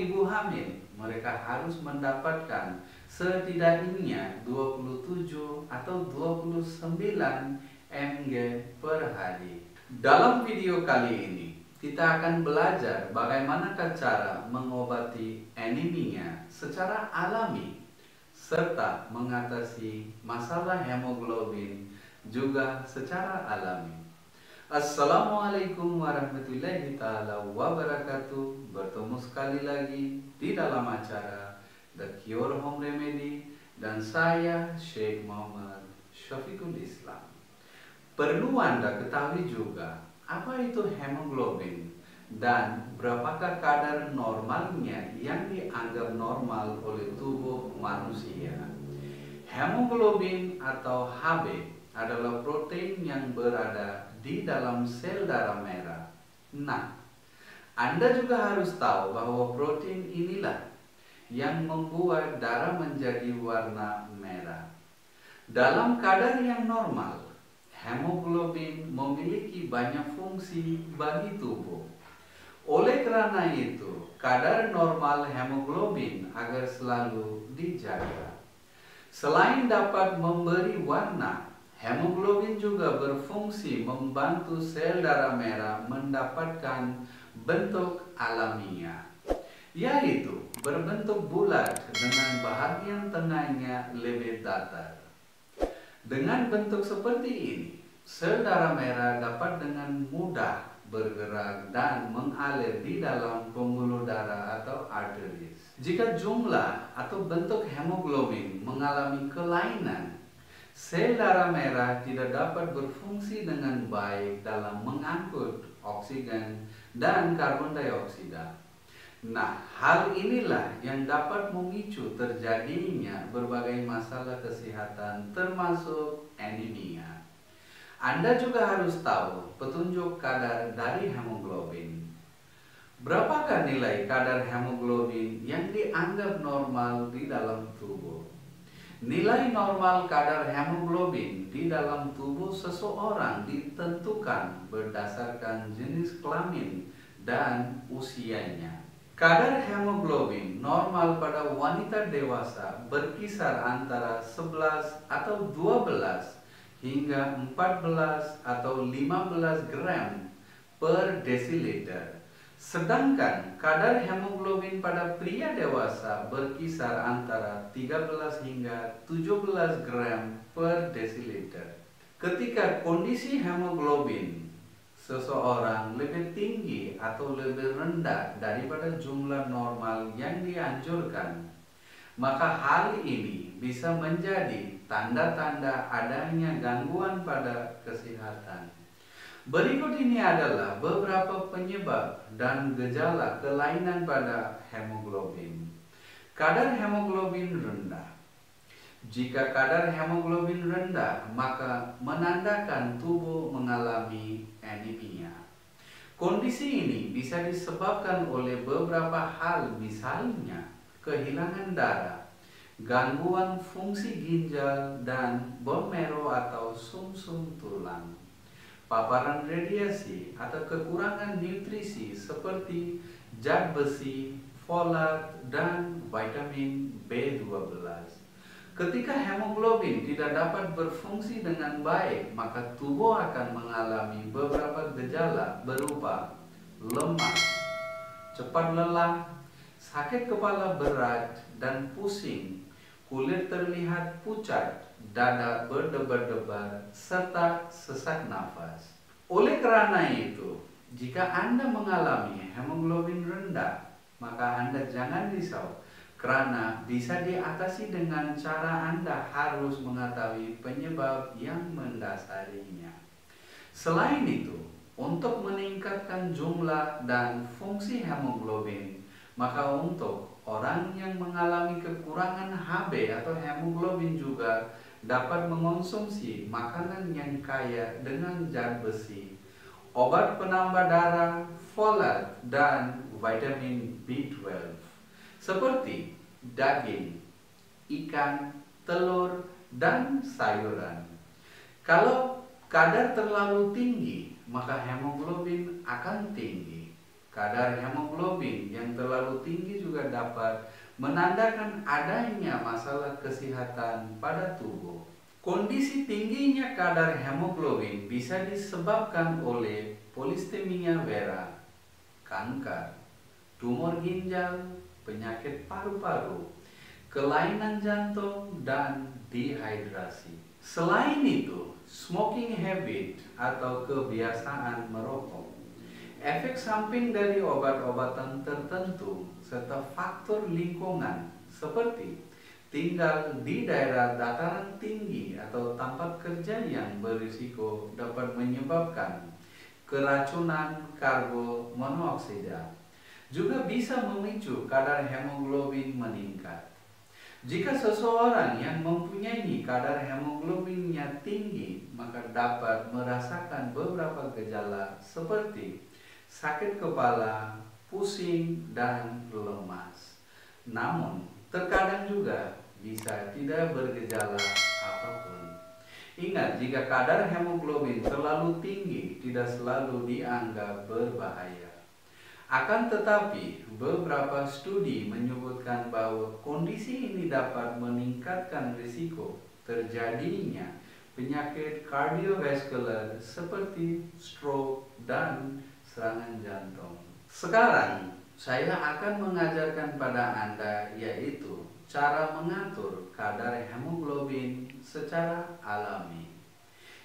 ibu hamil, mereka harus mendapatkan setidaknya 27 atau 29 mg per hari. Dalam video kali ini, kita akan belajar bagaimana cara mengobati anemia secara alami serta mengatasi masalah hemoglobin juga secara alami. Assalamualaikum warahmatullahi ta'ala wabarakatuh. Bertemu sekali lagi di dalam acara The Cure Home Remedy dan saya Syekh Muhammad Syafiqul Islam. Perlu Anda ketahui juga apa itu hemoglobin dan berapakah kadar normalnya yang dianggap normal oleh tubuh manusia. Hemoglobin atau Hb adalah protein yang berada di dalam sel darah merah. Nah, Anda juga harus tahu bahwa protein inilah yang membuat darah menjadi warna merah. Dalam kadar yang normal, hemoglobin memiliki banyak fungsi bagi tubuh. Oleh karena itu, kadar normal hemoglobin agar selalu dijaga. Selain dapat memberi warna, hemoglobin juga berfungsi membantu sel darah merah mendapatkan bentuk alamiah, yaitu berbentuk bulat dengan bahagian tengahnya lebih datar. Dengan bentuk seperti ini, sel darah merah dapat dengan mudah bergerak dan mengalir di dalam pembuluh darah atau arteries. Jika jumlah atau bentuk hemoglobin mengalami kelainan, sel darah merah tidak dapat berfungsi dengan baik dalam mengangkut oksigen dan karbon dioksida. Nah, hal inilah yang dapat memicu terjadinya berbagai masalah kesehatan termasuk anemia. Anda juga harus tahu petunjuk kadar dari hemoglobin. Berapakah nilai kadar hemoglobin yang dianggap normal di dalam tubuh? Nilai normal kadar hemoglobin di dalam tubuh seseorang ditentukan berdasarkan jenis kelamin dan usianya. Kadar hemoglobin normal pada wanita dewasa berkisar antara 11 atau 12 hingga 14 atau 15 gram per desiliter. Sedangkan kadar hemoglobin pada pria dewasa berkisar antara 13 hingga 17 gram per desiliter. Ketika kondisi hemoglobin seseorang lebih tinggi atau lebih rendah daripada jumlah normal yang dianjurkan, maka hal ini bisa menjadi tanda-tanda adanya gangguan pada kesehatan. Berikut ini adalah beberapa penyebab dan gejala kelainan pada hemoglobin. Kadar hemoglobin rendah. Jika kadar hemoglobin rendah, maka menandakan tubuh mengalami anemia. Kondisi ini bisa disebabkan oleh beberapa hal, misalnya kehilangan darah, gangguan fungsi ginjal dan bone marrow atau sumsum tulang, paparan radiasi atau kekurangan nutrisi seperti zat besi, folat, dan vitamin B12. Ketika hemoglobin tidak dapat berfungsi dengan baik, maka tubuh akan mengalami beberapa gejala berupa lemas, cepat lelah, sakit kepala berat dan pusing, kulit terlihat pucat, dada berdebar-debar, serta sesak nafas. Oleh karena itu, jika Anda mengalami hemoglobin rendah, maka Anda jangan risau, karena bisa diatasi dengan cara Anda harus mengetahui penyebab yang mendasarinya. Selain itu, untuk meningkatkan jumlah dan fungsi hemoglobin, maka untuk orang yang mengalami kekurangan Hb atau hemoglobin juga dapat mengonsumsi makanan yang kaya dengan zat besi, obat penambah darah, folat, dan vitamin B12 seperti daging, ikan, telur, dan sayuran. Kalau kadar terlalu tinggi, maka hemoglobin akan tinggi. Kadar hemoglobin yang terlalu tinggi juga dapat menandakan adanya masalah kesehatan pada tubuh. Kondisi tingginya kadar hemoglobin bisa disebabkan oleh polistemia vera, kanker, tumor ginjal, penyakit paru-paru, kelainan jantung, dan dehidrasi. Selain itu, smoking habit atau kebiasaan merokok, efek samping dari obat-obatan tertentu, serta faktor lingkungan seperti tinggal di daerah dataran tinggi atau tempat kerja yang berisiko dapat menyebabkan keracunan karbon monoksida juga bisa memicu kadar hemoglobin meningkat. Jika seseorang yang mempunyai kadar hemoglobinnya tinggi, maka dapat merasakan beberapa gejala seperti sakit kepala, pusing, dan lemas. Namun, terkadang juga bisa tidak bergejala apapun. Ingat, jika kadar hemoglobin terlalu tinggi, tidak selalu dianggap berbahaya. Akan tetapi, beberapa studi menyebutkan bahwa kondisi ini dapat meningkatkan risiko terjadinya penyakit kardiovaskular seperti stroke dan serangan jantung. Sekarang, saya akan mengajarkan pada Anda yaitu cara mengatur kadar hemoglobin secara alami.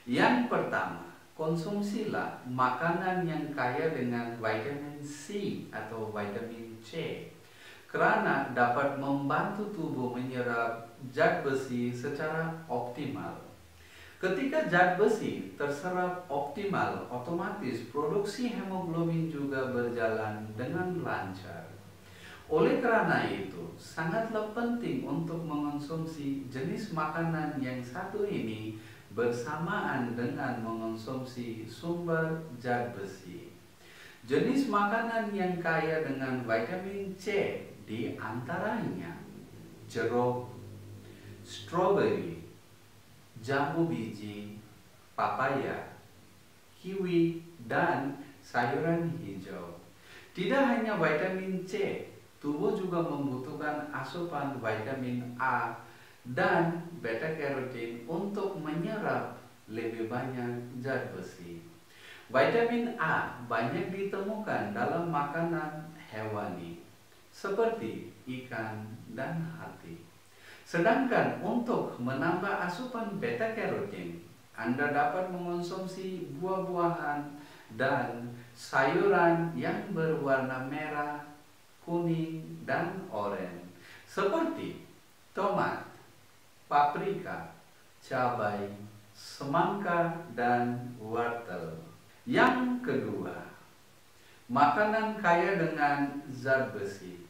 Yang pertama, konsumsilah makanan yang kaya dengan vitamin C atau vitamin C karena dapat membantu tubuh menyerap zat besi secara optimal. Ketika zat besi terserap optimal, otomatis produksi hemoglobin juga berjalan dengan lancar. Oleh karena itu, sangatlah penting untuk mengonsumsi jenis makanan yang satu ini bersamaan dengan mengonsumsi sumber zat besi. Jenis makanan yang kaya dengan vitamin C di antaranya jeruk, stroberi, jambu biji, papaya, kiwi, dan sayuran hijau. Tidak hanya vitamin C, tubuh juga membutuhkan asupan vitamin A dan beta karotin untuk menyerap lebih banyak zat besi. Vitamin A banyak ditemukan dalam makanan hewani seperti ikan dan hati. Sedangkan untuk menambah asupan beta karotin, Anda dapat mengonsumsi buah-buahan dan sayuran yang berwarna merah, kuning, dan oranye seperti tomat, paprika, cabai, semangka, dan wortel. Yang kedua, makanan kaya dengan zat besi.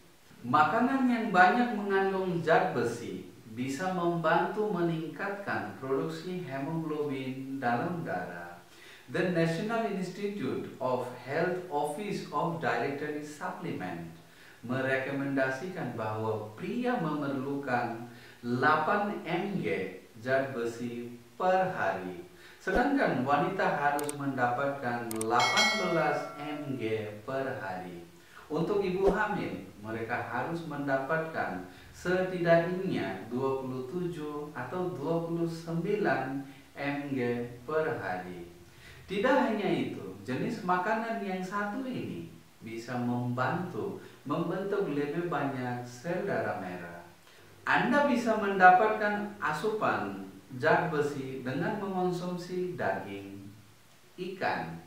Makanan yang banyak mengandung zat besi bisa membantu meningkatkan produksi hemoglobin dalam darah. The National Institute of Health Office of Dietary Supplement merekomendasikan bahwa pria memerlukan 8 mg zat besi per hari, sedangkan wanita harus mendapatkan 18 mg per hari. Untuk ibu hamil, mereka harus mendapatkan setidaknya 27 atau 29 mg per hari. Tidak hanya itu, jenis makanan yang satu ini bisa membantu membentuk lebih banyak sel darah merah. Anda bisa mendapatkan asupan zat besi dengan mengonsumsi daging, ikan,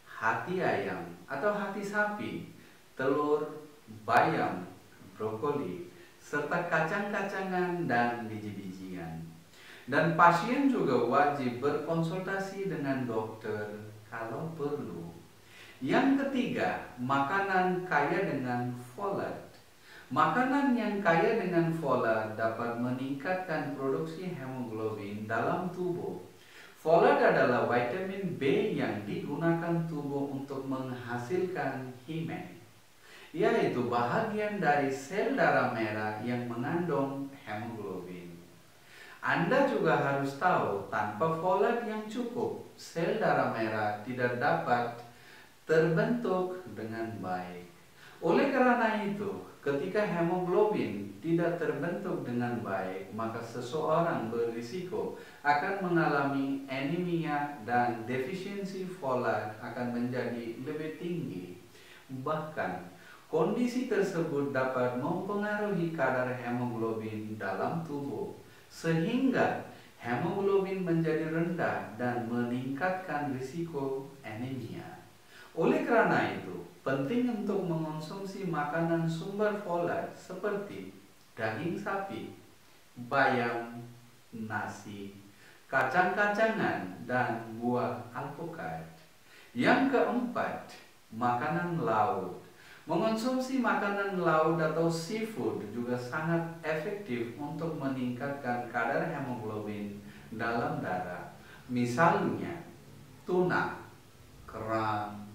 hati ayam atau hati sapi, telur, bayam, brokoli, serta kacang-kacangan dan biji-bijian. Dan pasien juga wajib berkonsultasi dengan dokter kalau perlu. Yang ketiga, makanan kaya dengan folat. Makanan yang kaya dengan folat dapat meningkatkan produksi hemoglobin dalam tubuh. Folat adalah vitamin B yang digunakan tubuh untuk menghasilkan himen, yaitu bahagian dari sel darah merah yang mengandung hemoglobin. Anda juga harus tahu, tanpa folat yang cukup, sel darah merah tidak dapat terbentuk dengan baik. Oleh karena itu, ketika hemoglobin tidak terbentuk dengan baik, maka seseorang berisiko akan mengalami anemia dan defisiensi folat akan menjadi lebih tinggi. Bahkan, kondisi tersebut dapat mempengaruhi kadar hemoglobin dalam tubuh, sehingga hemoglobin menjadi rendah dan meningkatkan risiko anemia. Oleh karena itu, penting untuk mengonsumsi makanan sumber folat seperti daging sapi, bayam, nasi, kacang-kacangan, dan buah alpukat. Yang keempat, makanan laut. Mengonsumsi makanan laut atau seafood juga sangat efektif untuk meningkatkan kadar hemoglobin dalam darah. Misalnya, tuna, kerang,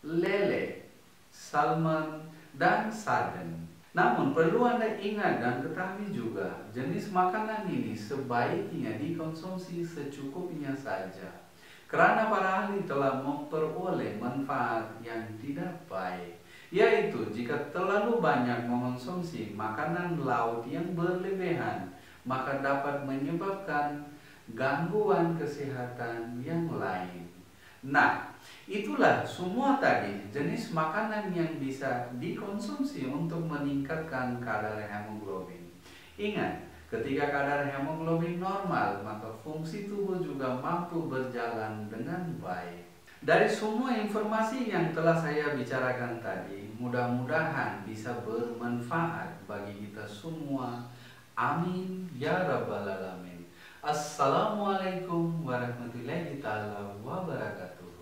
lele, salmon, dan sarden. Namun perlu Anda ingat dan ketahui juga, jenis makanan ini sebaiknya dikonsumsi secukupnya saja. Karena para ahli telah memperoleh manfaat yang tidak baik, yaitu jika terlalu banyak mengonsumsi makanan laut yang berlebihan, maka dapat menyebabkan gangguan kesehatan yang lain. Nah, itulah semua tadi jenis makanan yang bisa dikonsumsi untuk meningkatkan kadar hemoglobin. Ingat, ketika kadar hemoglobin normal, maka fungsi tubuh juga mampu berjalan dengan baik. Dari semua informasi yang telah saya bicarakan tadi, mudah-mudahan bisa bermanfaat bagi kita semua. Amin ya rabbal alamin. Assalamualaikum warahmatullahi taala wabarakatuh.